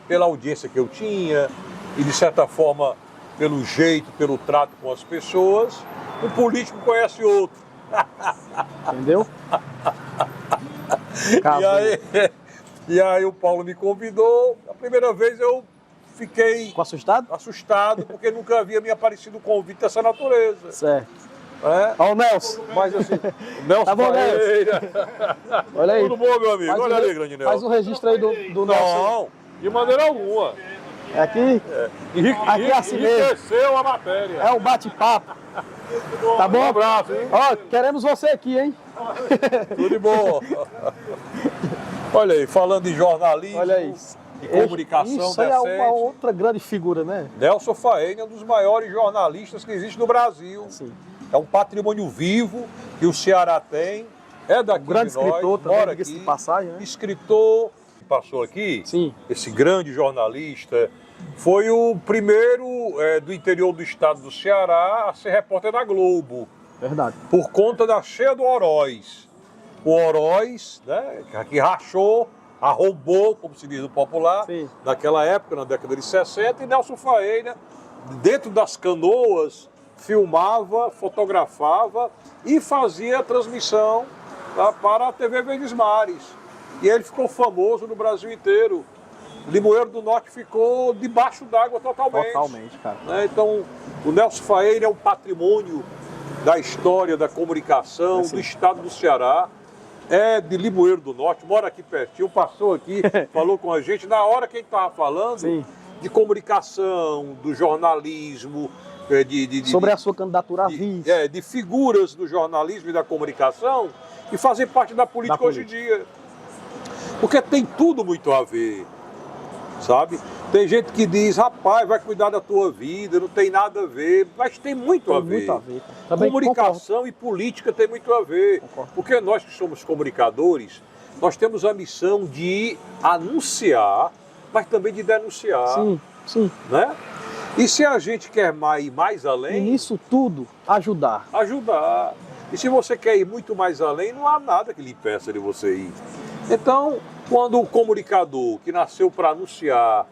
B: pela audiência que eu tinha e, de certa forma, pelo jeito, pelo trato com as pessoas. Um político conhece outro.
A: Entendeu?
B: E aí o Paulo me convidou. A primeira vez eu fiquei...
A: Ficou assustado?
B: Assustado, porque nunca havia me aparecido convite dessa natureza.
A: Certo. Ó o Nelson.
B: Mas assim, o Nelson
A: tá bom,
B: Pereira.
A: Olha aí.
B: Tudo bom, meu amigo? Olha ali, grande Nelson.
A: Faz um registro aí do Nelson.
B: Não, de maneira alguma.
A: É aqui? Aqui é assim mesmo.
B: Enriqueceu a matéria.
A: É o bate-papo. Tá bom?
B: Um abraço, hein?
A: Ó, queremos você aqui, hein?
B: Tudo de bom. Olha aí, falando de jornalismo,
A: olha isso.
B: De comunicação
A: isso aí
B: decente.
A: É uma outra grande figura, né?
B: Nelson Faene é um dos maiores jornalistas que existe no Brasil.
A: Sim.
B: É um patrimônio vivo que o Ceará tem. É daqui
A: grande
B: de nós,
A: escritor também,
B: mora
A: diga-se
B: aqui,
A: de passagem, né?
B: Escritor, passou aqui,
A: Sim.
B: esse grande jornalista, foi o primeiro do interior do estado do Ceará a ser repórter da Globo,
A: Verdade.
B: por conta da cheia do Oroz. O Oroz, né, que rachou, arrombou, como se diz no popular,
A: Sim.
B: naquela época, na década de 60, e Nelson Faeina, dentro das canoas, filmava, fotografava e fazia a transmissão, tá, para a TV Verdes Mares. E ele ficou famoso no Brasil inteiro. Limoeiro do Norte ficou debaixo d'água totalmente.
A: Totalmente, cara.
B: Né? Então, o Nelson Faeina é um patrimônio da história da comunicação do estado do Ceará. É de Limoeiro do Norte, mora aqui pertinho, passou aqui, falou com a gente. Na hora que a gente estava falando
A: Sim.
B: de comunicação, do jornalismo,
A: Sobre a sua candidatura a vice.
B: de figuras do jornalismo e da comunicação e fazer parte da política hoje em dia. Porque tem tudo muito a ver, sabe? Tem gente que diz, rapaz, vai cuidar da tua vida, não tem nada a ver, mas tem muito a ver.
A: Muito a ver. Também
B: Comunicação e política tem muito a ver.
A: Concordo.
B: Porque nós que somos comunicadores, nós temos a missão de anunciar, mas também de denunciar.
A: Sim, sim.
B: Né? E se a gente quer ir mais
A: E
B: além,
A: nisso tudo, ajudar.
B: ajudar. E se você quer ir muito mais além, não há nada que lhe impeça de você ir. Então, quando o comunicador que nasceu para anunciar,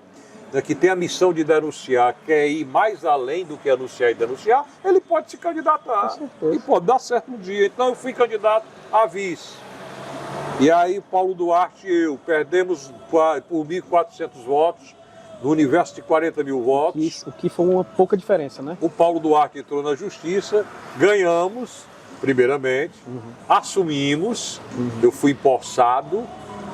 B: né, que tem a missão de denunciar, quer ir mais além do que anunciar e denunciar, ele pode se candidatar.
A: Com certeza.
B: E pode dar certo um dia. Então eu fui candidato a vice. E aí Paulo Duarte e eu perdemos por 1.400 votos, no universo de 40 mil votos.
A: O que foi uma pouca diferença, né?
B: O Paulo Duarte entrou na justiça, ganhamos, primeiramente, assumimos, eu fui empossado,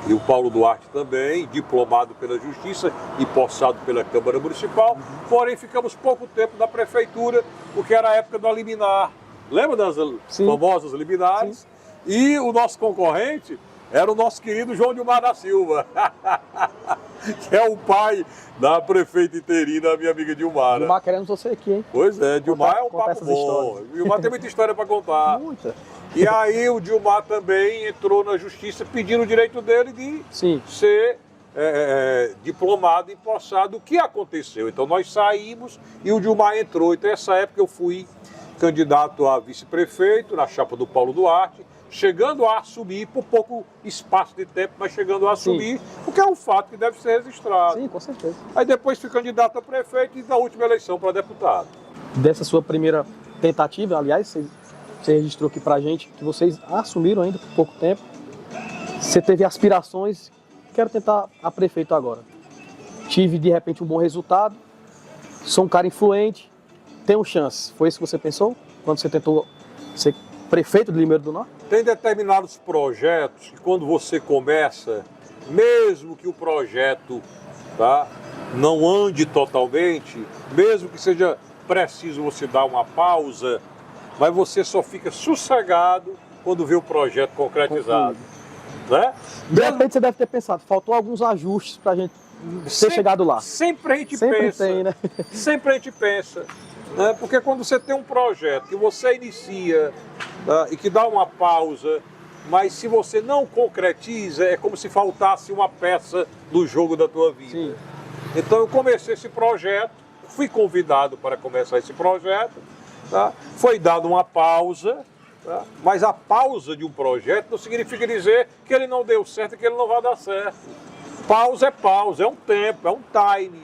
B: e o Paulo Duarte também, diplomado pela justiça e possado pela Câmara Municipal, porém ficamos pouco tempo na prefeitura, porque era a época da liminar. Lembra das famosas liminares? Sim. E o nosso concorrente era o nosso querido João Dilmar da Silva, que é o pai da prefeita interina, minha amiga Dilmar.
A: Dilmar, queremos você aqui, hein?
B: Pois é, Dilmar é um papo bom. Dilmar tem muita história para contar.
A: Muita.
B: E aí o Dilmar também entrou na justiça pedindo o direito dele de ser diplomado e empossado. O que aconteceu? Então nós saímos e o Dilmar entrou. Então nessa época eu fui candidato a vice-prefeito na chapa do Paulo Duarte, chegando a assumir, por pouco espaço de tempo, mas chegando a assumir, o que é um fato que deve ser registrado.
A: Sim, com certeza.
B: Aí depois fui candidato a prefeito e na última eleição para deputado.
A: Dessa sua primeira tentativa, aliás, você registrou aqui pra gente que vocês assumiram ainda por pouco tempo. Você teve aspirações, quero tentar a prefeito agora. Tive, de repente, um bom resultado, sou um cara influente, tenho chance. Foi isso que você pensou quando você tentou ser prefeito de Limoeiro do Norte?
B: Tem determinados projetos que quando você começa, mesmo que o projeto não ande totalmente, mesmo que seja preciso você dar uma pausa, mas você só fica sossegado quando vê o projeto concretizado. Né?
A: De repente você deve ter pensado, faltou alguns ajustes para a gente ter chegado lá.
B: Sempre a gente
A: pensa. Tem, né?
B: Sempre a gente pensa. Né? Porque quando você tem um projeto que você inicia e que dá uma pausa, mas se você não concretiza, é como se faltasse uma peça do jogo da tua vida.
A: Sim.
B: Então eu comecei esse projeto, fui convidado para começar esse projeto, foi dada uma pausa, mas a pausa de um projeto não significa dizer que ele não deu certo e que ele não vai dar certo. Pausa, é um tempo, é um time.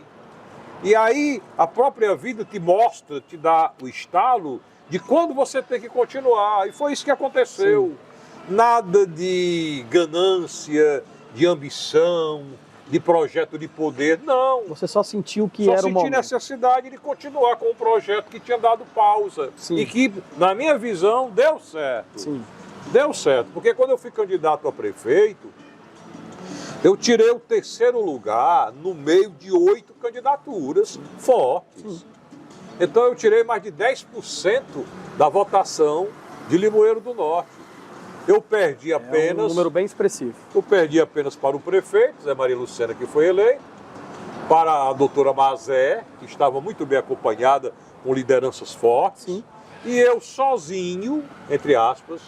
B: E aí a própria vida te mostra, te dá o estalo de quando você tem que continuar. E foi isso que aconteceu. Sim. Nada de ganância, de ambição, de projeto de poder, não.
A: Você só sentiu que era o momento.
B: Só senti necessidade de continuar com um projeto que tinha dado pausa.
A: Sim.
B: E que, na minha visão, deu certo.
A: Sim.
B: Deu certo, porque quando eu fui candidato a prefeito, eu tirei o 3º lugar no meio de 8 candidaturas fortes.
A: Sim.
B: Então eu tirei mais de 10% da votação de Limoeiro do Norte. Eu perdi apenas...
A: um número bem expressivo.
B: Eu perdi apenas para o prefeito, Zé Maria Lucena, que foi eleito, para a doutora Mazé, que estava muito bem acompanhada, com lideranças fortes.
A: Sim.
B: E eu sozinho, entre aspas,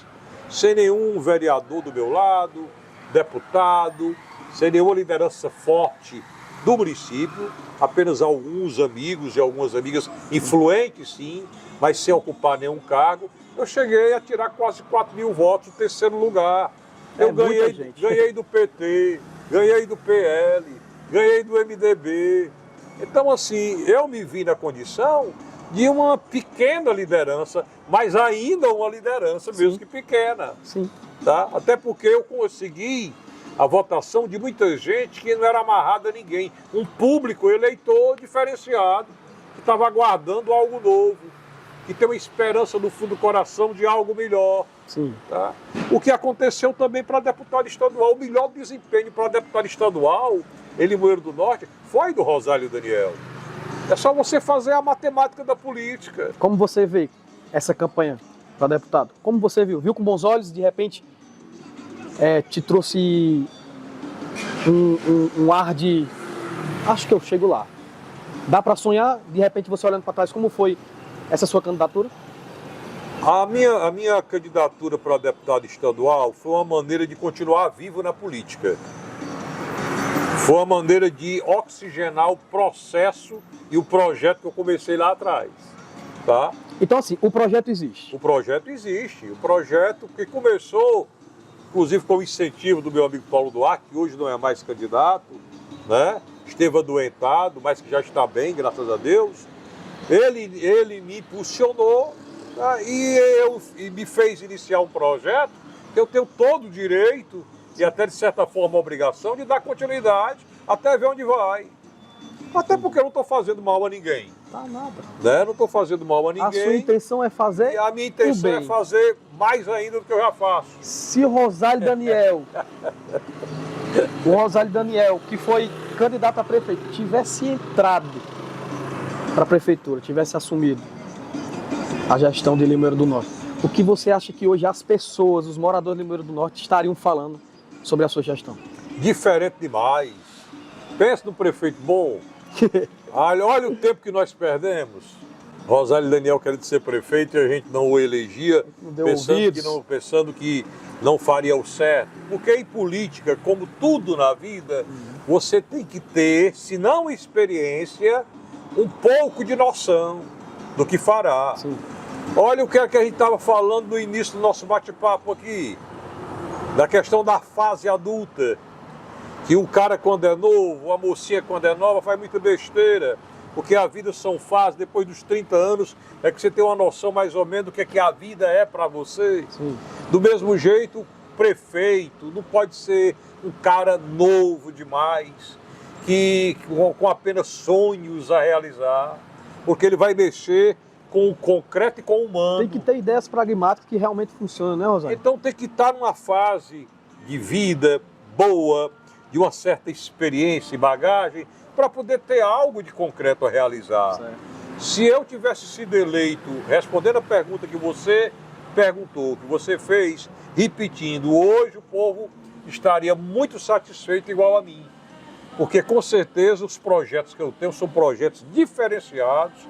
B: sem nenhum vereador do meu lado, deputado, sem nenhuma liderança forte do município, apenas alguns amigos e algumas amigas influentes, sim, mas sem ocupar nenhum cargo. Eu cheguei a tirar quase 4 mil votos no terceiro lugar. Eu ganhei do PT, ganhei do PL, ganhei do MDB. Então, assim, eu me vi na condição de uma pequena liderança, mas ainda uma liderança, mesmo que pequena.
A: Sim.
B: Tá? Até porque eu consegui a votação de muita gente que não era amarrada a ninguém. Um público eleitor diferenciado, que estava aguardando algo novo, que tem uma esperança no fundo do coração de algo melhor.
A: Sim.
B: Tá? O que aconteceu também para deputado estadual, o melhor desempenho para deputado estadual em Limoeiro do Norte foi do Rosálio Daniel. É só você fazer a matemática da política.
A: Como você vê essa campanha para deputado? Como você viu? Viu com bons olhos, de repente te trouxe um ar de acho que eu chego lá. Dá para sonhar, de repente você olhando para trás, como foi essa sua candidatura?
B: A minha candidatura para deputado estadual foi uma maneira de continuar vivo na política. Foi uma maneira de oxigenar o processo e o projeto que eu comecei lá atrás. Tá?
A: Então, assim, o projeto existe.
B: O projeto existe. O projeto que começou, inclusive com o incentivo do meu amigo Paulo Duarte, que hoje não é mais candidato, né? Esteve adoentado, mas que já está bem, graças a Deus. Ele me impulsionou, tá? e me fez iniciar um projeto que eu tenho todo o direito e até de certa forma a obrigação de dar continuidade até ver onde vai. Até porque eu não estou fazendo mal a ninguém.
A: Tá nada.
B: Né? Não estou fazendo mal a ninguém.
A: A sua intenção é fazer.
B: E a minha intenção é fazer mais ainda do que eu já faço.
A: Se o Rosálio Daniel, que foi candidato a prefeito, tivesse entrado para a prefeitura, tivesse assumido a gestão de Limoeiro do Norte, o que você acha que hoje as pessoas, os moradores de Limoeiro do Norte, estariam falando sobre a sua gestão?
B: Diferente demais. Pensa no prefeito bom. Olha o tempo que nós perdemos. Rosálio Daniel querendo ser prefeito e a gente não o elegia, pensando que não faria o certo. Porque em política, como tudo na vida, você tem que ter, se não experiência, um pouco de noção do que fará.
A: Sim.
B: Olha o que é que a gente estava falando no início do nosso bate-papo aqui, da questão da fase adulta. Que o cara quando é novo, a mocinha quando é nova faz muita besteira, porque a vida são fases, depois dos 30 anos é que você tem uma noção mais ou menos do que a vida é para você.
A: Sim.
B: Do mesmo jeito, prefeito não pode ser um cara novo demais, com apenas sonhos a realizar, porque ele vai mexer com o concreto e com o humano.
A: Tem que ter ideias pragmáticas que realmente funcionam, né, Rosálio?
B: Então tem que estar numa fase de vida boa, de uma certa experiência e bagagem, para poder ter algo de concreto a realizar.
A: Certo.
B: Se eu tivesse sido eleito, respondendo a pergunta que você perguntou, que você fez, repetindo, hoje o povo estaria muito satisfeito igual a mim. Porque com certeza os projetos que eu tenho são projetos diferenciados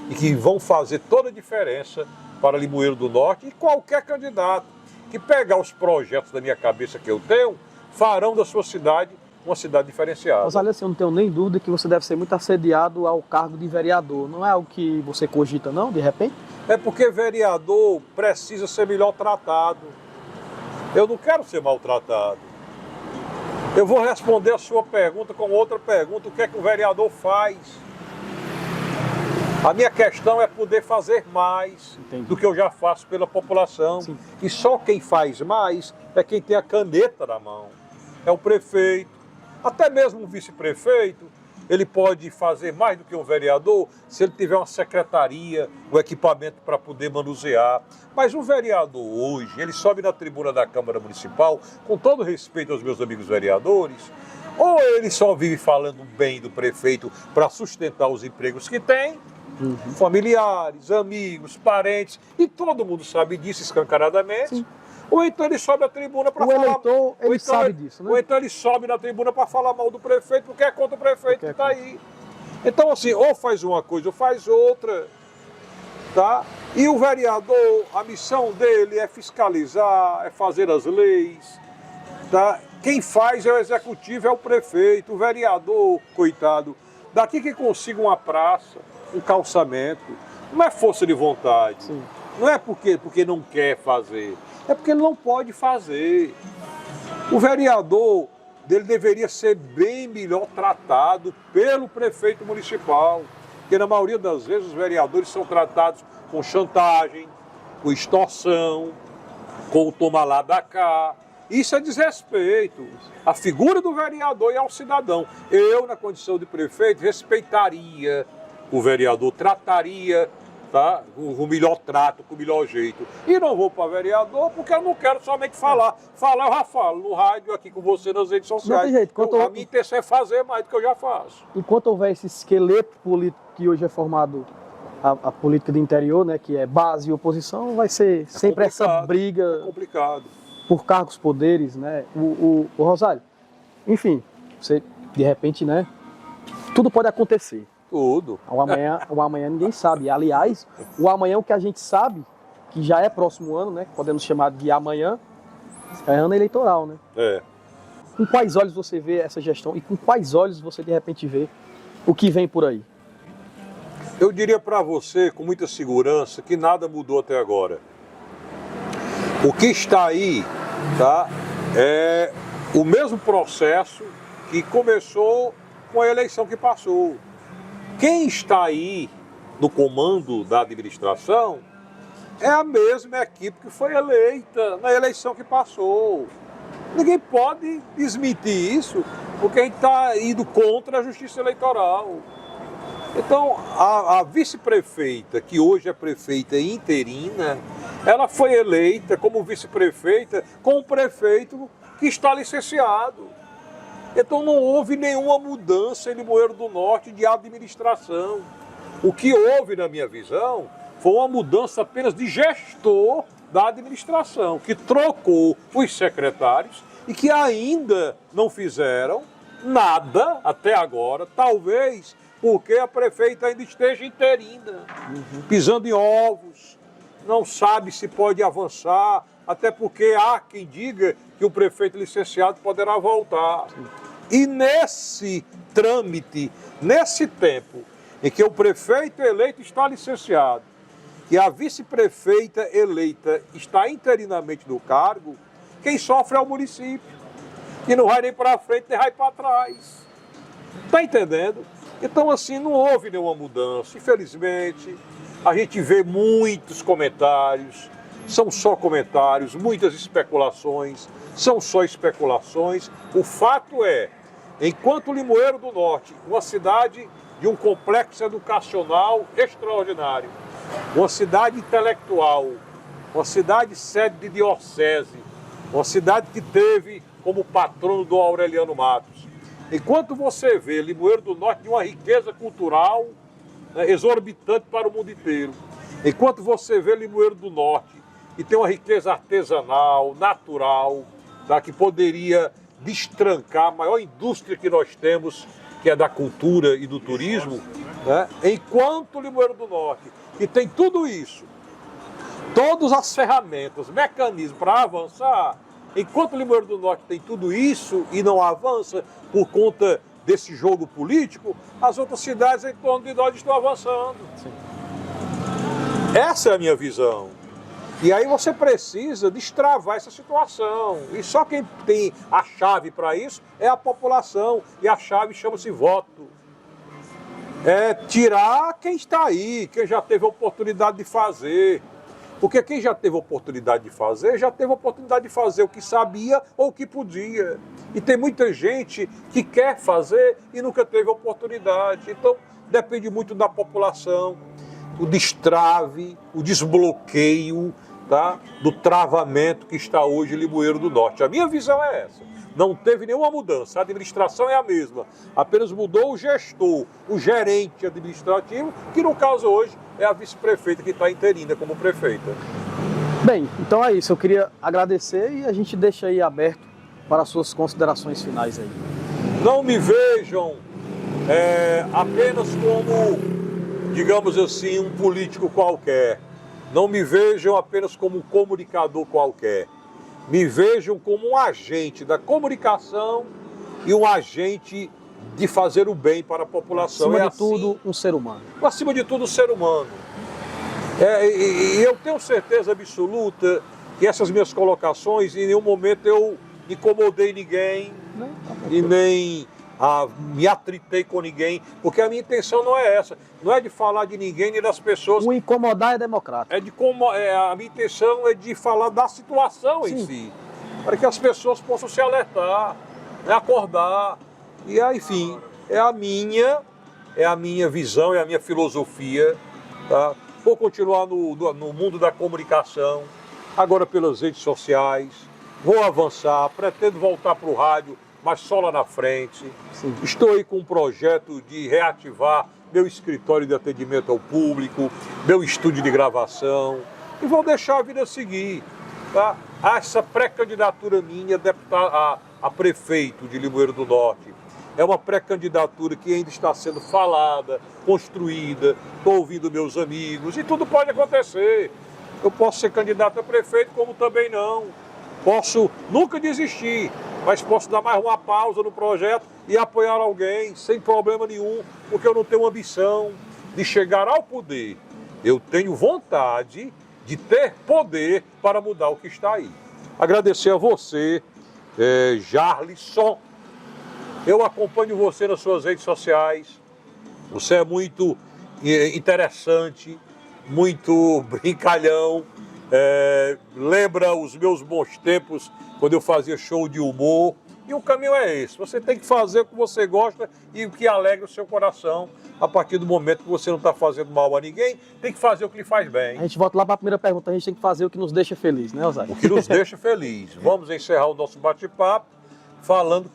B: e que vão fazer toda a diferença para Limoeiro do Norte, e qualquer candidato que pegar os projetos da minha cabeça que eu tenho, farão da sua cidade uma cidade diferenciada.
A: Rosálio, assim, eu não tenho nem dúvida que você deve ser muito assediado ao cargo de vereador. Não é algo que você cogita, não, de repente?
B: É porque vereador precisa ser melhor tratado. Eu não quero ser maltratado. Eu vou responder a sua pergunta com outra pergunta. O que é que o vereador faz? A minha questão é poder fazer mais do que eu já faço pela população.
A: Sim.
B: E só quem faz mais é quem tem a caneta na mão. É o prefeito. Até mesmo o vice-prefeito, ele pode fazer mais do que um vereador se ele tiver uma secretaria, um equipamento para poder manusear. Mas o vereador hoje, ele sobe na tribuna da Câmara Municipal, com todo respeito aos meus amigos vereadores, ou ele só vive falando bem do prefeito para sustentar os empregos que tem, familiares, amigos, parentes, e todo mundo sabe disso escancaradamente. Sim. Ou então ele sobe a tribuna para falar...
A: eleitor, ele sabe disso, né?
B: Ou então ele sobe na tribuna para falar mal do prefeito, porque é contra o prefeito que está aí. Então, assim, ou faz uma coisa ou faz outra, tá? E o vereador, a missão dele é fiscalizar, é fazer as leis, tá? Quem faz é o executivo, é o prefeito, o vereador, coitado. Daqui que consiga uma praça, um calçamento, não é força de vontade.
A: Sim.
B: Não é porque não quer fazer, é porque ele não pode fazer. O vereador dele deveria ser bem melhor tratado pelo prefeito municipal, porque na maioria das vezes os vereadores são tratados com chantagem, com extorsão, com o toma lá da cá. Isso é desrespeito à figura do vereador e ao cidadão. Eu, na condição de prefeito, respeitaria o vereador, trataria, tá, com o melhor trato, com o melhor jeito. E não vou para vereador porque eu não quero somente falar. Falar eu já falo no rádio, aqui com você, nas redes sociais.
A: Não tem jeito.
B: A minha intenção é fazer mais do que eu já faço.
A: Enquanto houver esse esqueleto político que hoje é formado, a política do interior, né, que é base e oposição, vai ser sempre essa briga
B: complicado
A: por cargos, poderes, né? O Rosário, enfim, você, de repente, né, tudo pode acontecer.
B: Tudo.
A: O amanhã ninguém sabe. Aliás, o amanhã, o que a gente sabe, que já é próximo ano, né? Podemos chamar de amanhã, é ano eleitoral, né?
B: É.
A: Com quais olhos você vê essa gestão e com quais olhos você, de repente, vê o que vem por aí?
B: Eu diria para você, com muita segurança, que nada mudou até agora. O que está aí, tá, é o mesmo processo que começou com a eleição que passou. Quem está aí no comando da administração é a mesma equipe que foi eleita na eleição que passou. Ninguém pode desmentir isso, porque a gente está indo contra a justiça eleitoral. Então, a vice-prefeita, que hoje é prefeita interina, ela foi eleita como vice-prefeita com o prefeito que está licenciado. Então não houve nenhuma mudança em Limoeiro do Norte de administração. O que houve, na minha visão, foi uma mudança apenas de gestor da administração, que trocou os secretários e que ainda não fizeram nada até agora, talvez porque a prefeita ainda esteja interina, pisando em ovos, não sabe se pode avançar, até porque há quem diga que o prefeito licenciado poderá voltar. E nesse trâmite, nesse tempo em que o prefeito eleito está licenciado e a vice-prefeita eleita está interinamente no cargo, quem sofre é o município, que não vai nem para frente nem vai para trás. Está entendendo? Então, assim, não houve nenhuma mudança. Infelizmente, a gente vê muitos comentários, são só comentários, muitas especulações, são só especulações. O fato é, enquanto Limoeiro do Norte, uma cidade de um complexo educacional extraordinário, uma cidade intelectual, uma cidade sede de diocese, uma cidade que teve como patrono do Aureliano Matos. Enquanto você vê Limoeiro do Norte de uma riqueza cultural, né, exorbitante para o mundo inteiro, enquanto você vê Limoeiro do Norte e tem uma riqueza artesanal, natural, tá, que poderia destrancar a maior indústria que nós temos, que é da cultura e do turismo, né, enquanto Limoeiro do Norte, que tem tudo isso, todas as ferramentas, mecanismos para avançar, enquanto Limoeiro do Norte tem tudo isso e não avança por conta desse jogo político, as outras cidades em torno de nós estão avançando. Sim. Essa é a minha visão. E aí você precisa destravar essa situação. E só quem tem a chave para isso é a população. E a chave chama-se voto. É tirar quem está aí, quem já teve a oportunidade de fazer. Porque quem já teve a oportunidade de fazer, já teve a oportunidade de fazer o que sabia ou o que podia. E tem muita gente que quer fazer e nunca teve a oportunidade. Então, depende muito da população, o destrave, o desbloqueio, tá, do travamento que está hoje em Limoeiro do Norte. A minha visão é essa. Não teve nenhuma mudança, a administração é a mesma. Apenas mudou o gestor, o gerente administrativo, que no caso hoje é a vice-prefeita que está interina como prefeita.
A: Bem, então é isso. Eu queria agradecer e a gente deixa aí aberto para as suas considerações finais aí.
B: Não me vejam apenas como, digamos assim, um político qualquer. Não me vejam apenas como um comunicador qualquer. me vejam como um agente da comunicação e um agente de fazer o bem para a população.
A: Acima de tudo, um ser humano.
B: Acima de tudo, um ser humano. E eu tenho certeza absoluta que essas minhas colocações, em nenhum momento eu incomodei ninguém, e nem me atritei com ninguém, porque a minha intenção não é essa, não é de falar de ninguém nem das pessoas.
A: O incomodar é democrático.
B: A minha intenção é de falar da situação em si, para que as pessoas possam se alertar, né, acordar. E aí, enfim, é a minha visão, é a minha filosofia. Tá? Vou continuar no mundo da comunicação, agora pelas redes sociais, vou avançar, pretendo voltar para o rádio, mas só lá na frente.
A: Sim.
B: Estou aí com um projeto de reativar meu escritório de atendimento ao público, meu estúdio de gravação, e vou deixar a vida seguir. Tá? Essa pré-candidatura minha a prefeito de Limoeiro do Norte é uma pré-candidatura que ainda está sendo falada, construída, estou ouvindo meus amigos, e tudo pode acontecer. Eu posso ser candidato a prefeito, como também não. Posso nunca desistir, mas posso dar mais uma pausa no projeto e apoiar alguém sem problema nenhum, porque eu não tenho ambição de chegar ao poder. Eu tenho vontade de ter poder para mudar o que está aí. Agradecer a você, Jarlisson. Eu acompanho você nas suas redes sociais. Você é muito interessante, muito brincalhão. Lembra os meus bons tempos quando eu fazia show de humor. E o caminho é esse. Você tem que fazer o que você gosta e o que alegra o seu coração. A partir do momento que você não está fazendo mal a ninguém, tem que fazer o que lhe faz bem.
A: A gente volta lá para a primeira pergunta. A gente tem que fazer o que nos deixa feliz, né, Osário?
B: O que nos deixa feliz. Vamos encerrar o nosso bate-papo falando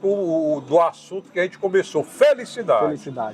B: do assunto que a gente começou. Felicidade.
A: Felicidade.